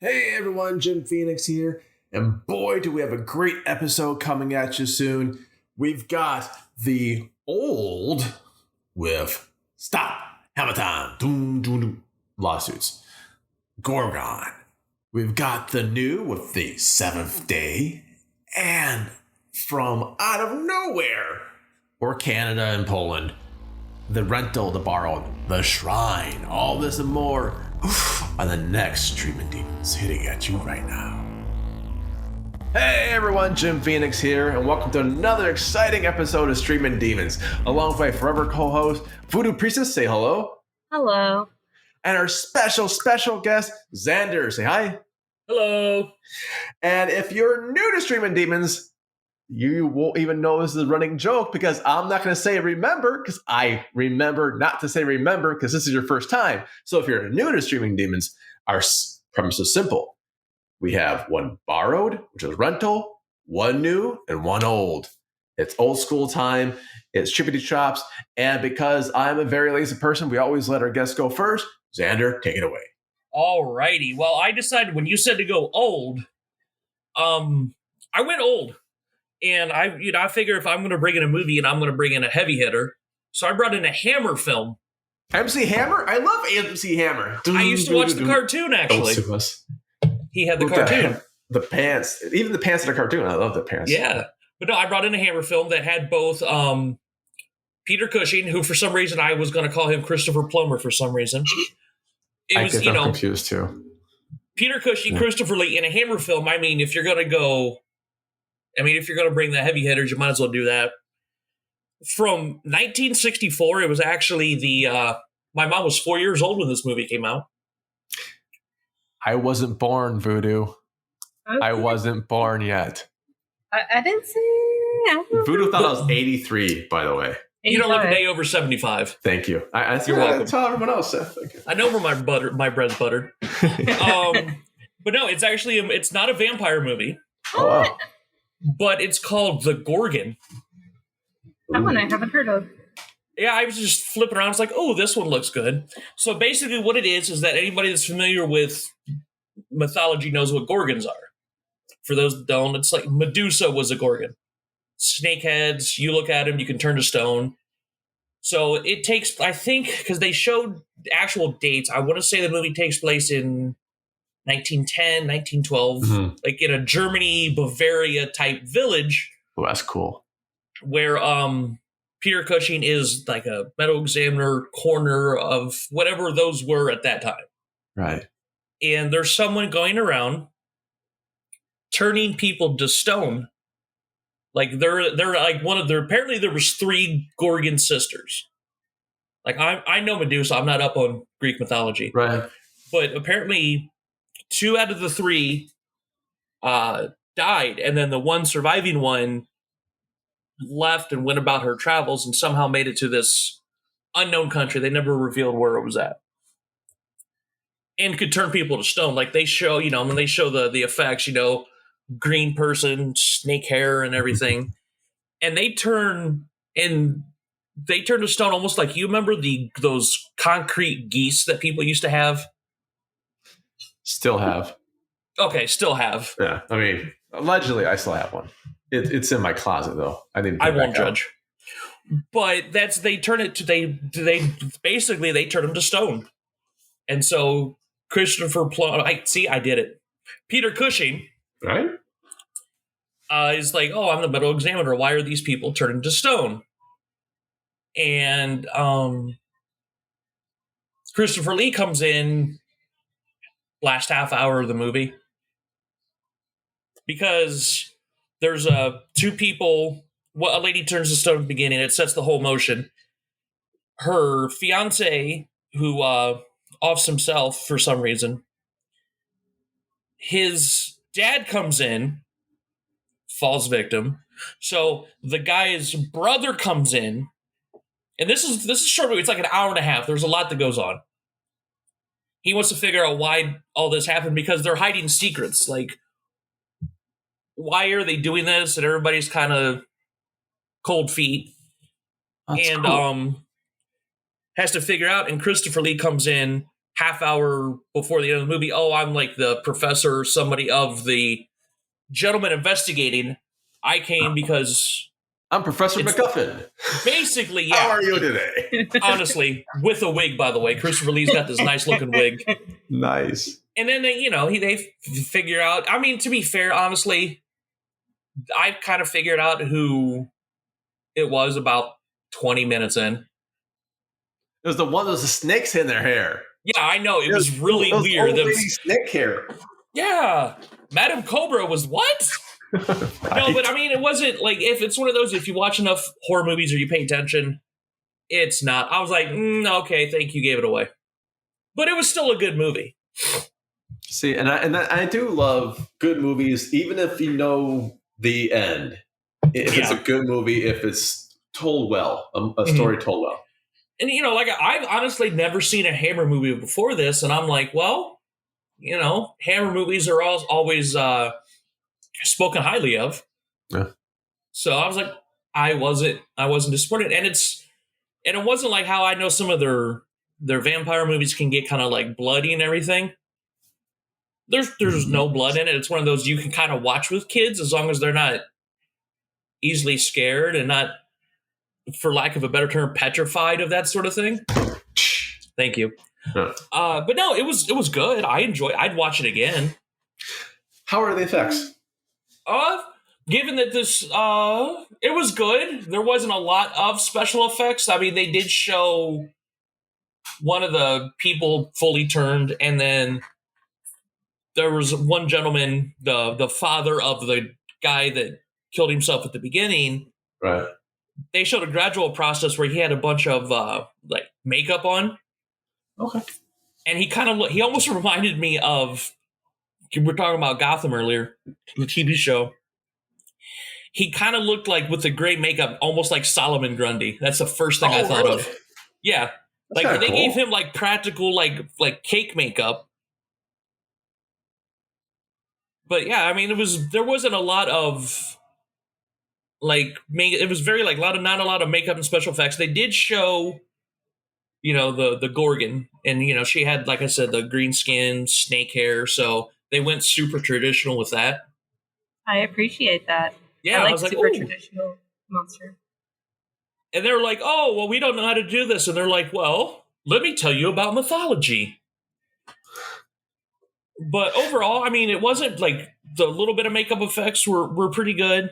Hey everyone, Jim Phoenix here, and boy do we have a great episode coming at you soon. We've got the old with Stop, Hammer Time, doom, doom, doom, lawsuits, Gorgon. We've got the new with the Seventh Day, and from out of nowhere, or Canada and Poland, the rental, the borrowed, the shrine, all this and more on the next Streamin Demons hitting at you right now. Hey everyone, Jim Phoenix here, and welcome to another exciting episode of Streamin Demons, along with my forever co-host, Voodoo Priestess. Say hello. Hello. And our special guest, Xander. Say hi. Hello. And if you're new to Streamin Demons, you won't even know this is a running joke because I'm not going to say remember because I remember not to say remember because this is your first time. So if you're new to Streamin Demons, our premise is simple. We have one borrowed, which is rental, one new, and one old. It's old school time. It's chippity chops. And because I'm a very lazy person, we always let our guests go first. Xander, take it away. All righty. Well, I decided when you said to go old, I went old. And I figure if I'm going to bring in a movie and I'm going to bring in a heavy hitter, so I brought in a Hammer film. MC Hammer? I love MC Hammer. I used to watch the cartoon, actually. He had the cartoon. The pants. Even the pants in the cartoon. I love the pants. Yeah. But no, I brought in a Hammer film that had both Peter Cushing, who for some reason I was going to call him Christopher Plummer for some reason. I get them confused too. Peter Cushing, yeah. Christopher Lee in a Hammer film. I mean, if you're going to bring the heavy hitters, you might as well do that. From 1964, it was actually my mom was 4 years old when this movie came out. I wasn't born, Voodoo. Okay. I wasn't born yet. I didn't say. Voodoo thought I was 83, by the way. 85. You don't look a day over 75. Thank you. You're welcome. Tell everyone else. Thank you. I know where my bread's buttered. But no, it's not a vampire movie. Oh, wow. But it's called The Gorgon. That one I haven't heard of. Yeah, I was just flipping around. I was like, oh, this one looks good. So basically what it is that anybody that's familiar with mythology knows what Gorgons are. For those that don't, it's like Medusa was a Gorgon. Snakeheads, you look at them, you can turn to stone. So it takes, I think, because they showed actual dates, I want to say the movie takes place in 1910, 1912, like in a Germany, Bavaria type village. Oh, that's cool. Where Peter Cushing is like a medical examiner, coroner of whatever those were at that time. Right. And there's someone going around turning people to stone. Like they're like apparently there was 3 Gorgon sisters. Like I know Medusa, I'm not up on Greek mythology. Right. But apparently 2 out of the 3 died, and then the one surviving one left and went about her travels and somehow made it to this unknown country. They never revealed where it was at. And could turn people to stone. Like they show, when they show the effects, green person, snake hair and everything. And they turn to stone almost like, you remember those concrete geese that people used to have? Still have. Okay, still have. Yeah, I mean, allegedly, I still have one. It's in my closet, though. I won't judge. But they turn it to they turn them to stone, and so Christopher Plummer. I did it. Peter Cushing, right? Is like, oh, I'm the medical examiner. Why are these people turning to stone? And Christopher Lee comes in. Last half hour of the movie, because there's 2 people. Well, a lady turns to stone at the beginning. It sets the whole motion. Her fiance, who offs himself for some reason, his dad comes in, falls victim. So the guy's brother comes in, and this is a short movie. It's like an hour and a half. There's a lot that goes on. He wants to figure out why all this happened because they're hiding secrets. Like, why are they doing this? And everybody's kind of cold feet. That's and cool. Has to figure out. And Christopher Lee comes in half hour before the end of the movie, oh, I'm like the professor or somebody of the gentleman investigating. I came because I'm Professor McGuffin. Basically, yeah. How are you today? Honestly, with a wig, by the way. Christopher Lee's got this nice looking wig. Nice. And then they figure out. I mean, to be fair, honestly, I kind of figured out who it was about 20 minutes in. It was the one with the snakes in their hair. Yeah, I know. It was really weird. Old lady snake hair. Yeah. Madam Cobra was what? Right. No, but I mean, it wasn't like, if it's one of those, if you watch enough horror movies or you pay attention, it's not. I was like, okay, thank you, gave it away. But it was still a good movie. See, and I do love good movies, even if you know the end. If it's a good movie, if it's told well, a story told well. And, I've honestly never seen a Hammer movie before this, and I'm like, well, Hammer movies are always spoken highly of. Yeah. So I was like, I wasn't disappointed. And it wasn't like how I know some of their vampire movies can get kind of like bloody and everything. There's no blood in it. It's one of those you can kind of watch with kids as long as they're not easily scared and not, for lack of a better term, petrified of that sort of thing. Thank you. Huh. But no, it was good. I'd watch it again. How are the effects? Given that this, it was good. There wasn't a lot of special effects. I mean, they did show one of the people fully turned, and then there was one gentleman, the father of the guy that killed himself at the beginning. Right. They showed a gradual process where he had a bunch of like makeup on. Okay. And he almost reminded me of, we were talking about Gotham earlier, the TV show. He kind of looked like, with the gray makeup, almost like Solomon Grundy. That's the first thing I thought of. Yeah. That's like they cool. gave him like practical, like cake makeup. But yeah, I mean, there wasn't a lot of it was very not a lot of makeup and special effects. They did show, the Gorgon, and she had, like I said, the green skin, snake hair. So they went super traditional with that. I appreciate that. Yeah, I was like, super traditional monster. And they're like, oh, well, we don't know how to do this. And they're like, well, let me tell you about mythology. But overall, I mean, it wasn't like, the little bit of makeup effects were pretty good.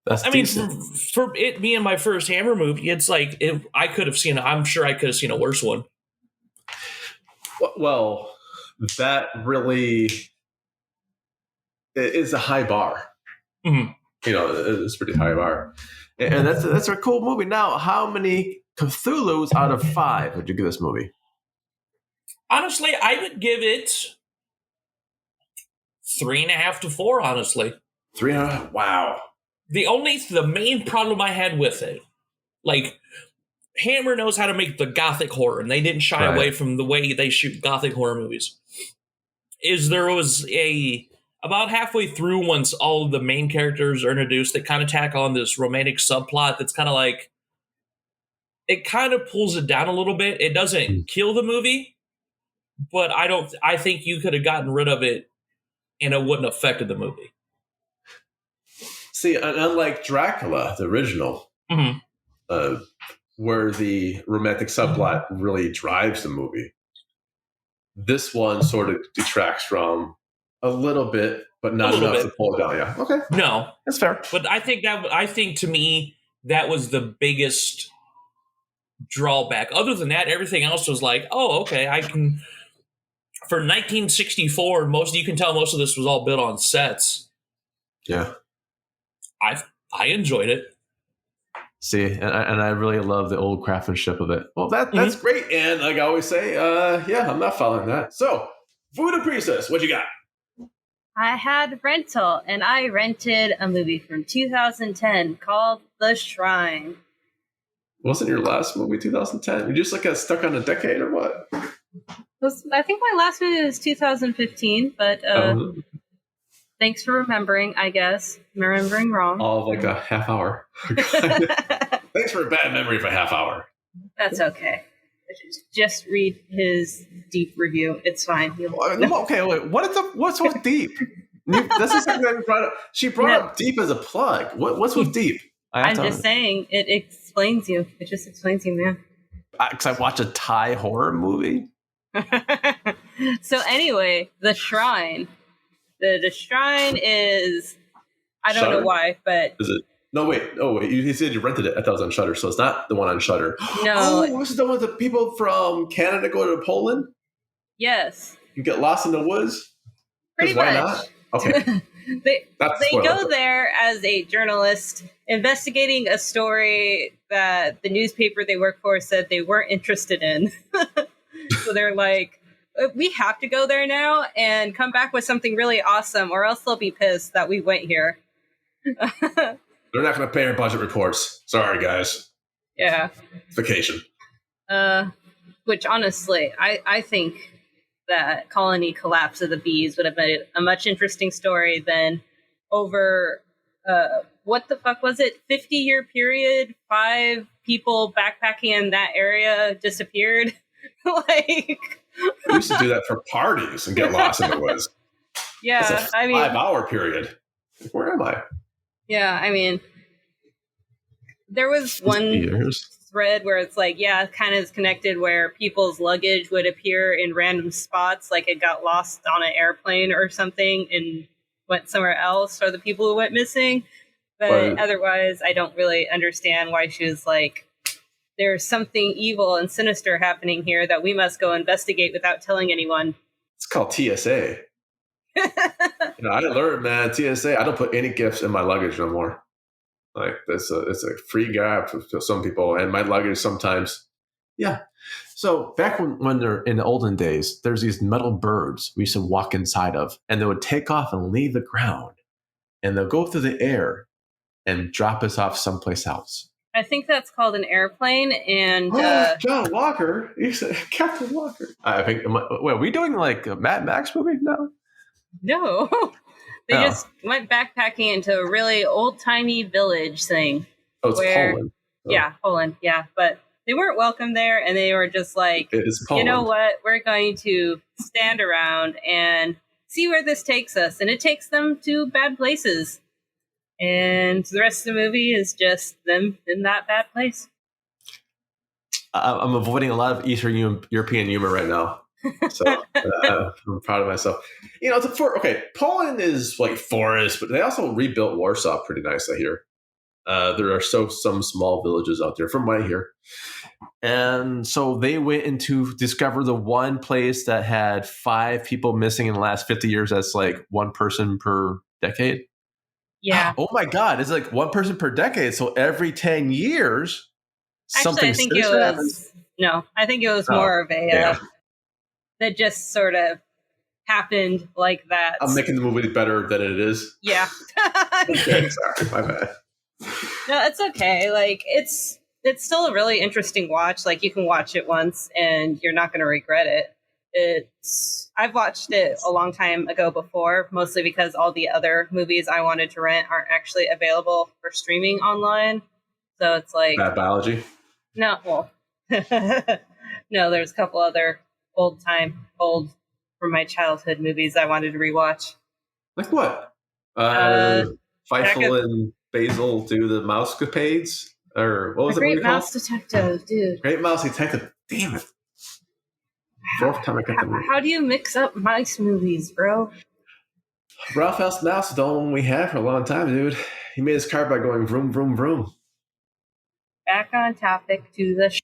That's decent. For it being my first Hammer movie, it's like, I'm sure I could have seen a worse one. Well, that really is a high bar. Mm-hmm. It's a pretty high bar. And that's a cool movie. Now, how many Cthulhu's out of 5 would you give this movie? Honestly, I would give it 3.5 to 4, honestly. 3.5? Wow. The main problem I had with it, like, Hammer knows how to make the gothic horror, and they didn't shy away from the way they shoot gothic horror movies. Is there was about halfway through, once all of the main characters are introduced, they kind of tack on this romantic subplot that's kind of like, it kind of pulls it down a little bit. It doesn't kill the movie, but I think you could have gotten rid of it and it wouldn't have affected the movie. See, unlike Dracula, the original, where the romantic subplot really drives the movie, this one sort of detracts from a little bit, but not enough to pull it down. Yeah. Okay. No, that's fair. But I think to me, that was the biggest drawback. Other than that, everything else was like, oh, okay, I can. For 1964, you can tell most of this was all built on sets. Yeah. I enjoyed it. See, and I really love the old craftsmanship of it. Well, that's great. And like I always say, yeah, I'm not following that. So, Voodoo Priestess, what you got? I had rental, and I rented a movie from 2010 called The Shrine. Wasn't your last movie 2010? You just got stuck on a decade or what? I think my last movie was 2015, but thanks for remembering, I guess. I'm remembering wrong. All of like a half hour. Thanks for a bad memory for a half hour. That's okay. Just read his deep review. It's fine. Okay, wait. What's with deep? This is something that brought up. She brought up deep as a plug. What's with deep? I'm just saying it explains you. It just explains you, man. Because I watched a Thai horror movie. So anyway, the shrine. The shrine is, I don't know why, but is it? No, wait. Oh, wait. You said you rented it. I thought it was on Shudder, so it's not the one on Shudder. No. Oh, this is the one with the people from Canada go to Poland. Yes. You get lost in the woods. Pretty much. Why not? Okay. They go there as a journalist investigating a story that the newspaper they work for said they weren't interested in. So they're like, we have to go there now and come back with something really awesome, or else they'll be pissed that we went here. They're not going to pay our budget reports. Sorry, guys. Yeah. Vacation. Which honestly, I think that colony collapse of the bees would have been a much interesting story than over, what the fuck was it? 50-year period, 5 people backpacking in that area disappeared. We used to do that for parties and get lost in the woods. Yeah, that's a 5-hour period. Where am I? Yeah, I mean, there was one thread where it's like, kind of is connected where people's luggage would appear in random spots, like it got lost on an airplane or something and went somewhere else, or the people who went missing. But otherwise, I don't really understand why she was like, there's something evil and sinister happening here that we must go investigate without telling anyone. It's called TSA. I learned, man, TSA, I don't put any gifts in my luggage no more. Like, it's a free gap for some people, and my luggage sometimes. Yeah. So back when they're in the olden days, there's these metal birds we used to walk inside of, and they would take off and leave the ground, and they'll go through the air and drop us off someplace else. I think that's called an airplane, and John Walker. You said Captain Walker. I think. Wait, are we doing like a Mad Max movie now? No, they just went backpacking into a really old-timey village thing. Oh, it's Poland. Oh. Yeah, Poland. Yeah, but they weren't welcome there, and they were just like, you know what? We're going to stand around and see where this takes us, and it takes them to bad places. And the rest of the movie is just them in that bad place. I'm avoiding a lot of Eastern European humor right now. So I'm proud of myself. Poland is like forest, but they also rebuilt Warsaw pretty nice, I hear. There are some small villages out there from what I hear. And so they went in to discover the one place that had 5 people missing in the last 50 years. That's like 1 person per decade. Yeah. Oh my God. It's like 1 person per decade. So every 10 years, something sinister happens. No, I think it was more of a that just sort of happened like that. I'm making the movie better than it is. Yeah. Okay, sorry, my bad. No, it's okay. Like it's still a really interesting watch. Like you can watch it once and you're not going to regret it. I've watched it a long time ago before, mostly because all the other movies I wanted to rent aren't actually available for streaming online. So it's like Bad Biology. No, well, no. There's a couple other old from my childhood movies I wanted to rewatch. Like what? Feifel and Basil do the Mousecapades? Or what was it? Great Mouse Detective, dude. Great Mouse Detective. Damn it. 4th time I got the movie. How do you mix up mice movies, bro? Ralph House Mouse is the only one we had for a long time, dude. He made his car by going vroom, vroom, vroom. Back on topic to the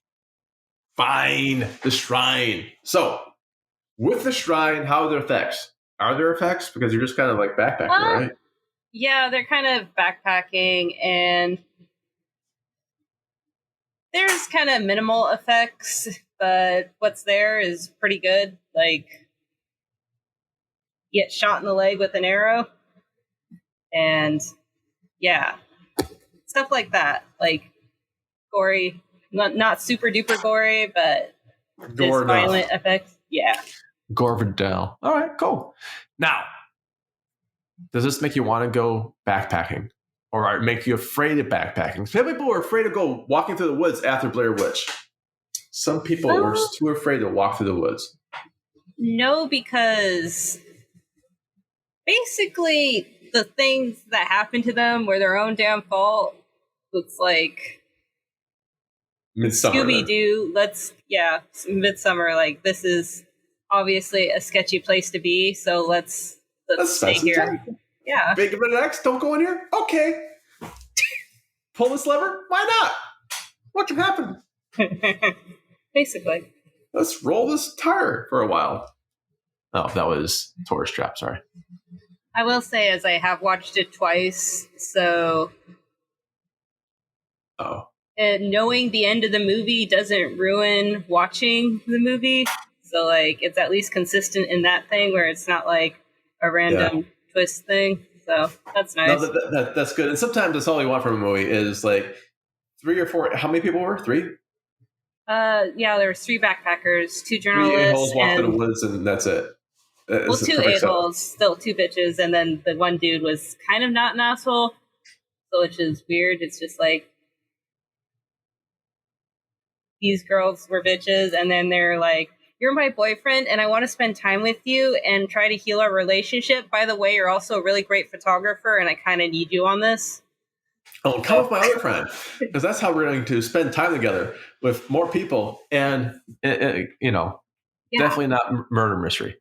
Fine. The shrine. So, with the shrine, how are there effects? Are there effects? Because you're just kind of like backpacking, right? Yeah, they're kind of backpacking, and there's kind of minimal effects, but what's there is pretty good. Like, you get shot in the leg with an arrow, and yeah, stuff like that. Like, gory, not super duper gory, but just violent effects. Yeah. Gorgon. All right, cool. Now, does this make you want to go backpacking? Or make you afraid of backpacking? Some people are afraid to go walking through the woods after Blair Witch. Some people were too afraid to walk through the woods. No, because basically the things that happened to them were their own damn fault. It's like Midsummer. Scooby-Doo. Midsummer. Like, this is obviously a sketchy place to be, so let's stay here. Time. Yeah. Big of an X, don't go in here? Okay. Pull this lever? Why not? What can happen? Basically. Let's roll this tire for a while. Oh, that was Tourist Trap, sorry. I will say, as I have watched it twice, so... Oh. And knowing the end of the movie doesn't ruin watching the movie. So, like, it's at least consistent in that thing where it's not, like, a random twist thing. So, that's nice. No, that's good. And sometimes that's all you want from a movie is, like, 3 or 4... How many people were? 3? Yeah, there was 3 backpackers, 2 journalists, 3 a-holes walk through the woods, and that's it. Well, 2 a-holes, still 2 bitches, and then the one dude was kind of not an asshole, so which is weird. It's just like, these girls were bitches, and then they're like, you're my boyfriend, and I want to spend time with you and try to heal our relationship. By the way, you're also a really great photographer, and I kind of need you on this. Oh, come with my other friend, because that's how we're going to spend time together with more people, and definitely not murder mystery.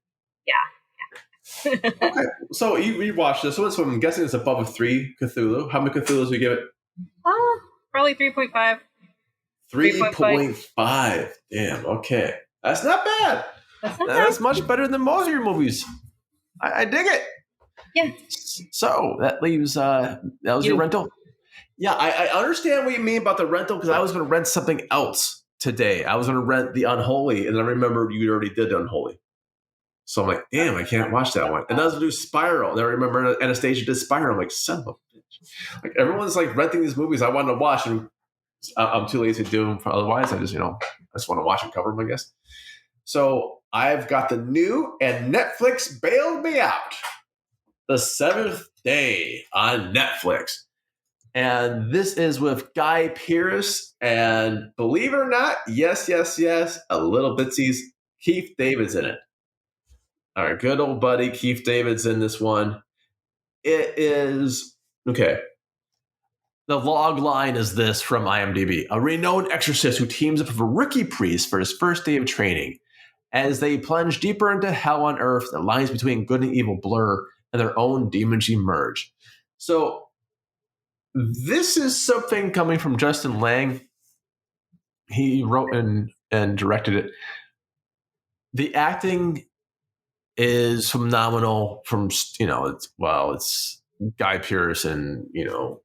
Yeah. Okay, so you watched this one, so I'm guessing it's above a 3 Cthulhu. How many Cthulhus do you give it? Probably 3.5. 3.5. Damn. Okay, that's not bad. That's much better than most of your movies. I dig it. Yeah. So that leaves that was your rental. Yeah, I understand what you mean about the rental, because I was going to rent something else today. I was going to rent The Unholy, and then I remembered you already did The Unholy. So I'm like, damn, I can't watch that one. And I was going to do Spiral. And I remember Anastasia did Spiral. I'm like, son of a bitch. Like, everyone's like renting these movies I wanted to watch, and I'm too lazy to do them. Otherwise, I just want to watch and cover them, I guess. So I've got the new, and Netflix bailed me out. The Seventh Day on Netflix. And this is with Guy Pearce, and believe it or not, yes, a little bitsies, Keith David's in it. All right, good old buddy Keith David's in this one. It is, okay. The log line is this from IMDb. A renowned exorcist who teams up with a rookie priest for his first day of training. As they plunge deeper into hell on earth, the lines between good and evil blur, and their own demons emerge. So, this is something coming from Justin Lang. He wrote and directed it. The acting is phenomenal. From it's Guy Pearce and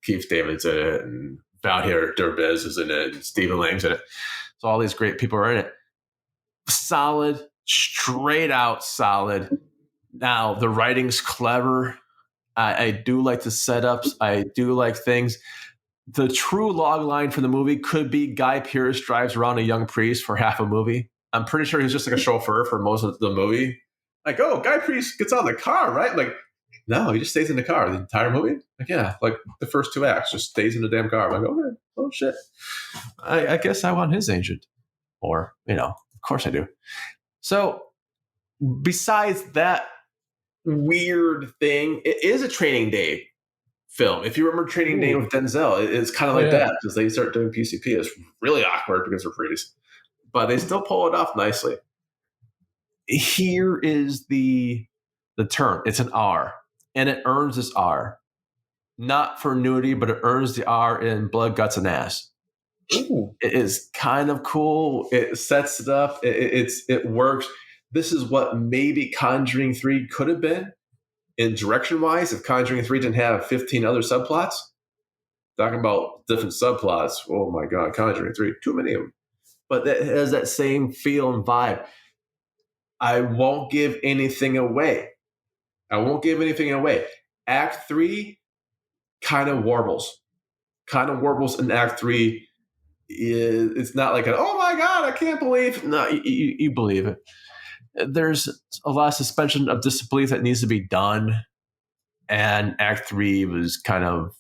Keith David's in it, and Valhir Derbez is in it, and Stephen Lang's in it. So all these great people are in it. Solid, straight out solid. Now the writing's clever. I do like the setups. I do like things. The true log line for the movie could be Guy Pearce drives around a young priest for half a movie. I'm pretty sure he's just like a chauffeur for most of the movie. Like, oh, Guy Pearce gets out of the car, right? Like, no, he just stays in the car the entire movie. Like, yeah, like the first 2 acts, just stays in the damn car. I'm like, okay, oh shit. I guess I want his agent. Or, of course I do. So, besides that weird thing, it is a Training Day film. If you remember Training Day with Denzel, it's kind of like that, because they start doing PCP. It's really awkward because they're priests, but they still pull it off nicely. Here is the term. It's an R, and it earns this R, not for nudity, but it earns the R in blood, guts, and ass. Ooh. It is kind of cool. It sets it up. It works. This is what maybe Conjuring 3 could have been in direction-wise if Conjuring 3 didn't have 15 other subplots. Talking about different subplots. Oh, my God. Conjuring 3. Too many of them. But it has that same feel and vibe. I won't give anything away. Act 3 kind of warbles. In Act 3. It's not like oh, my God, I can't believe. No, you believe it. There's a lot of suspension of disbelief that needs to be done. And Act 3 was kind of,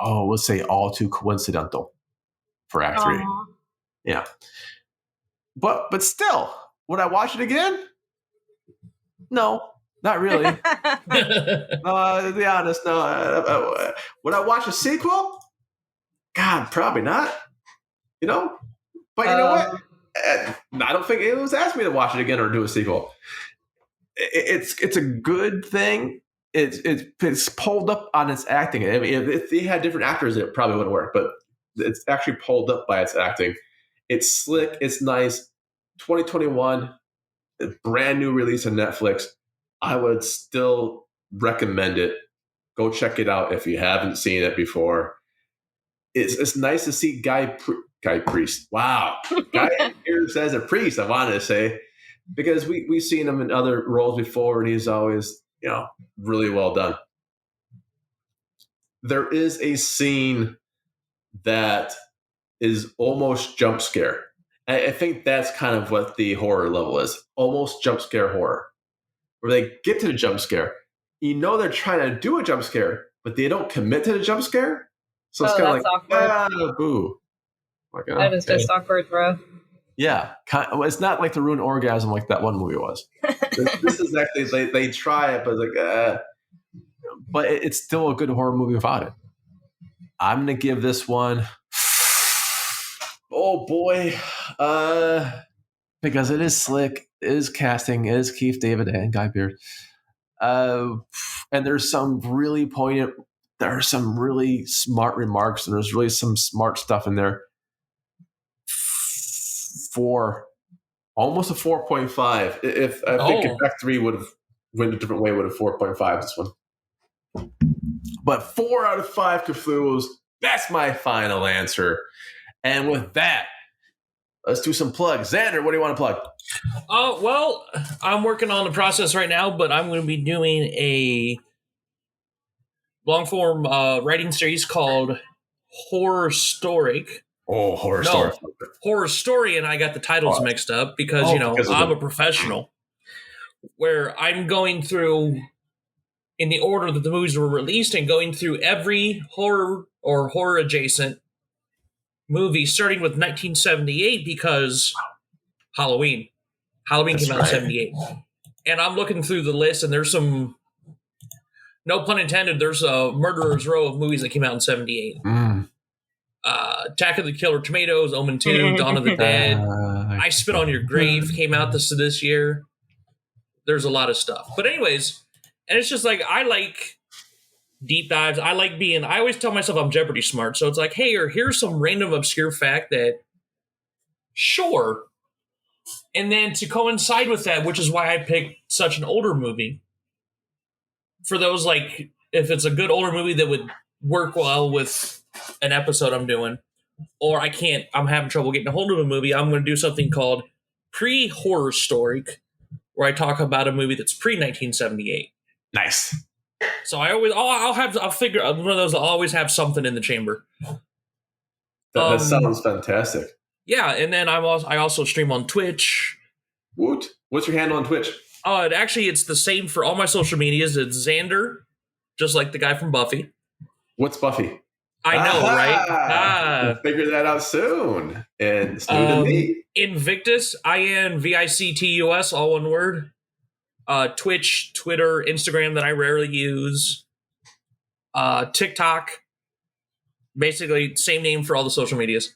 let's say all too coincidental for Act 3. Yeah. But still, would I watch it again? No, not really. To be honest, no. Would I watch a sequel? God, probably not. You know? But you know what? I don't think anyone's asked me to watch it again or do a sequel. It's a good thing. It's pulled up on its acting. I mean, if they had different actors, it probably wouldn't work. But it's actually pulled up by its acting. It's slick. It's nice. 2021, a brand new release on Netflix. I would still recommend it. Go check it out if you haven't seen it before. It's nice to see Guy Pearce. Wow, Guy Pearce as a priest. I wanted to say, because we've seen him in other roles before, and he's always really well done. There is a scene that is almost jump scare. I think that's kind of what the horror level is. Almost jump scare horror. Where they get to the jump scare. You know they're trying to do a jump scare, but they don't commit to the jump scare. So it's kind of like, boo. Like, that is just awkward, bro. Yeah. It's not like the ruined orgasm like that one movie was. This is actually, they try it, but it's like, but it's still a good horror movie without it. I'm going to give this one, oh boy, because it is slick, it is casting, it is Keith David and Guy Pearce. And there's some really poignant, there are some really smart remarks, and there's really some smart stuff in there. Almost a 4.5. If I think Effect 3 would have went a different way, would have 4.5 this one. But 4 out of 5 Cthulhu's, that's my final answer. And with that, let's do some plugs. Xander, what do you want to plug? Well, I'm working on the process right now, but I'm going to be doing a long-form writing series called Horror Storic. Oh, Horror Story. Horror Story, and I got the titles mixed up because, I'm a professional. Where I'm going through, in the order that the movies were released, and going through every horror or horror-adjacent movie, starting with 1978, because Halloween came out in 78. And I'm looking through the list, and there's some, no pun intended, there's a murderer's row of movies that came out in 78. Attack of the Killer Tomatoes, Omen 2, Dawn of the Dead, I Spit on Your Grave came out this year. There's a lot of stuff. But anyways, and it's just like, I like deep dives. I always tell myself I'm Jeopardy smart. So it's like, hey, or here's some random obscure fact that, sure. And then to coincide with that, which is why I picked such an older movie. For those, like, if it's a good older movie that would work well with an episode I'm doing, or I'm having trouble getting a hold of a movie, I'm going to do something called Pre-Horror Story, where I talk about a movie that's pre-1978. Nice. So I'll figure out one of those. I'll always have something in the chamber. That sounds fantastic. Yeah, and then I also stream on Twitch. Woot. What's your handle on Twitch? It's the same for all my social medias. It's Xander, just like the guy from Buffy. What's Buffy? I know, right? We'll figure that out soon. And Snoot and me. Invictus, INVICTUS, all one word. Twitch, Twitter, Instagram that I rarely use. TikTok. Basically, same name for all the social medias.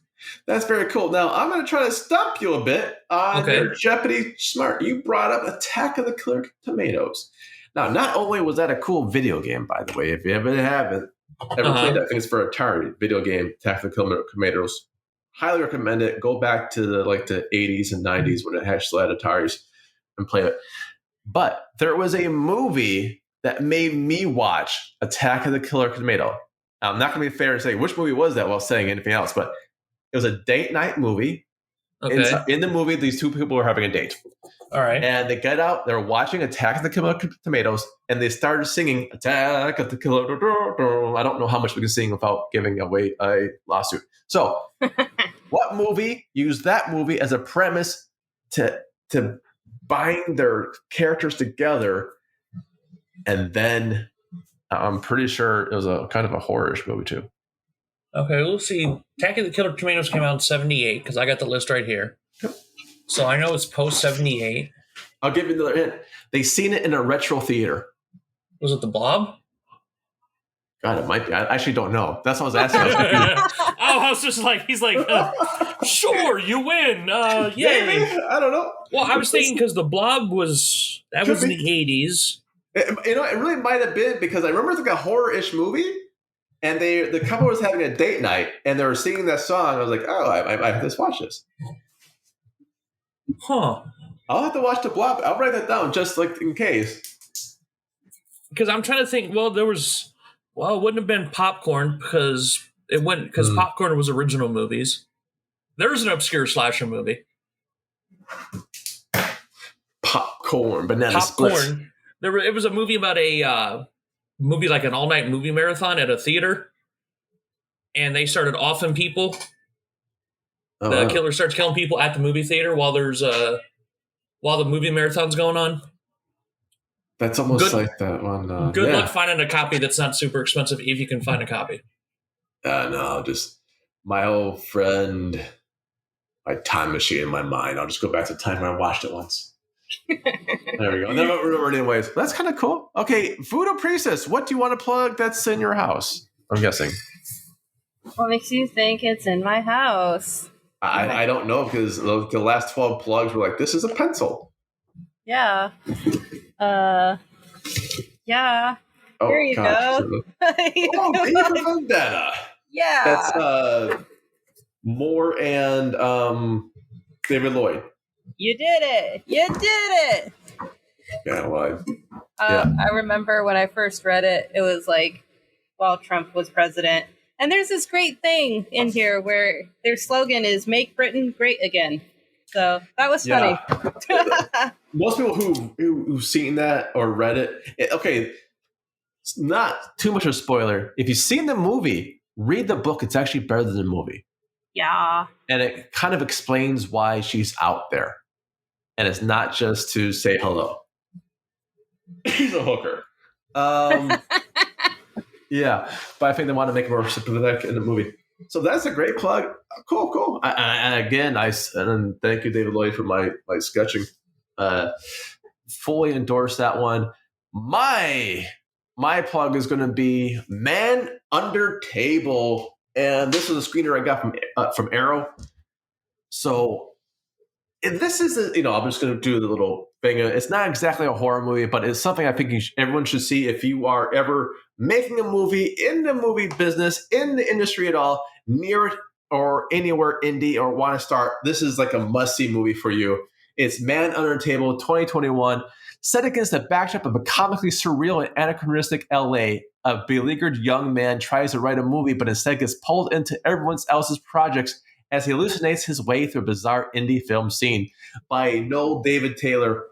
That's very cool. Now, I'm going to try to stump you a bit on your Jeopardy smart. You brought up Attack of the Killer Tomatoes. Now, not only was that a cool video game, by the way, if you haven't ever played that, I think it's for Atari video game, Attack of the Killer Tomatoes. Highly recommend it. Go back to the 80s and 90s when it still had Ataris and play it. But there was a movie that made me watch Attack of the Killer Tomato. Now, I'm not going to be fair to say which movie was that while saying anything else, but it was a date night movie. Okay. In the movie, these two people were having a date. All right. And they get out, they're watching Attack of the Killer Tomatoes, and they started singing Attack of the Killer. I don't know how much we can sing without giving away a lawsuit. So, what movie used that movie as a premise to bind their characters together? And then I'm pretty sure it was a kind of a horror-ish movie too. Okay, we'll see. Attack of the Killer Tomatoes came out in 78 because I got the list right here. Yep. So I know it's post 78. I'll give you another hint. They seen it in a retro theater. Was it The Blob? God, it might be. I actually don't know. That's what I was asking. I was just like, he's like, sure, you win. Yay. Maybe? I don't know. Well, I was thinking because The Blob was in the 80s. It really might have been because I remember it's like a horror-ish movie, and the couple was having a date night, and they were singing that song. I was like, oh, let's watch this. Huh. I'll have to watch The Blob. I'll write that down just like in case. Because I'm trying to think. Well, it wouldn't have been Popcorn because Popcorn was original movies. There was an obscure slasher movie. Popcorn, banana splits. It was a movie about a movie like an all-night movie marathon at a theater, and they started offing people. The killer starts killing people at the movie theater while the movie marathon's going on. That's almost like that one. Good luck finding a copy that's not super expensive if you can find a copy. No, just my old friend, my time machine in my mind. I'll just go back to the time when I watched it once. There we go. I never remember it anyways. But that's kind of cool. Okay, Voodoo Priestess, what do you want to plug that's in your house? I'm guessing. What makes you think it's in my house? I don't know because the last 12 plugs were like, this is a pencil. Yeah. Yeah. Oh, here you gosh. go. Even Vendetta. Yeah. That's Moore and David Lloyd. You did it. Yeah, well, I remember when I first read it, it was like while Trump was president. And there's this great thing in here where their slogan is "Make Britain Great Again." So that was funny. Most people who've seen that or read it, okay, it's not too much of a spoiler. If you've seen the movie, read the book. It's actually better than the movie. Yeah. And it kind of explains why she's out there. And it's not just to say hello. He's a hooker. Yeah, but I think they want to make it more sympathetic in the movie. So that's a great plug. Cool. And again, and thank you, David Lloyd, for my sketching. Fully endorse that one. My plug is going to be Man Under Table, and this is a screener I got from Arrow. So this isn't, I'm just going to do the little thing. It's not exactly a horror movie, but it's something I think everyone should see if you are ever making a movie in the movie business, in the industry at all, near it or anywhere indie or want to start. This is like a must-see movie for you. It's Man Under Table 2021, set against the backdrop of a comically surreal and anachronistic LA. A beleaguered young man tries to write a movie, but instead gets pulled into everyone else's projects as he hallucinates his way through a bizarre indie film scene. By Noel David Taylor.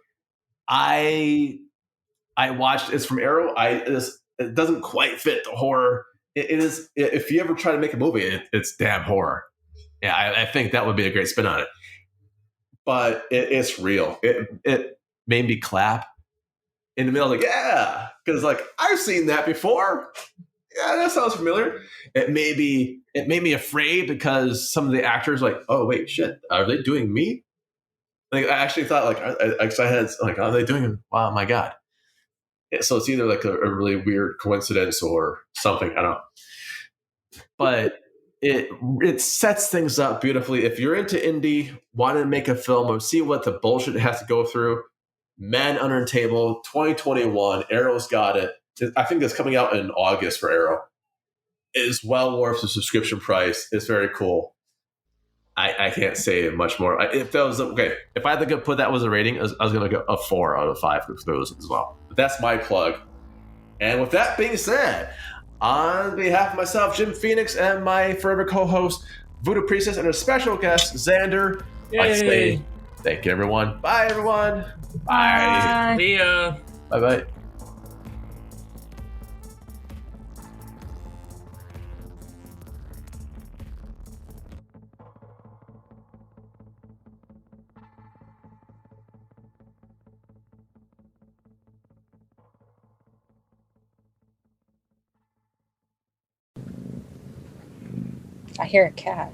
I watched, it's from Arrow. It doesn't quite fit the horror. It is, if you ever try to make a movie, it's damn horror. Yeah, I think that would be a great spin on it. But it's real. It made me clap in the middle, like, yeah, because like I've seen that before. Yeah, that sounds familiar. It made me afraid because some of the actors like, oh wait, shit, are they doing me? Like I actually thought like I had like, are they doing? Wow, my god. So it's either like a really weird coincidence or something. I don't know. But it sets things up beautifully. If you're into indie, want to make a film or see what the bullshit it has to go through, Man Under Table 2021, Arrow's got it. I think it's coming out in August for Arrow. It is well worth the subscription price. It's very cool. I can't say much more. If I had to put that was a rating, I was going to go a 4 out of 5 for those as well. But that's my plug. And with that being said, on behalf of myself, Jim Phoenix, and my forever co-host, Voodoo Priestess, and our special guest, Xander, I say thank you, everyone. Bye, everyone. Bye. See ya. Bye-bye. I hear a cat.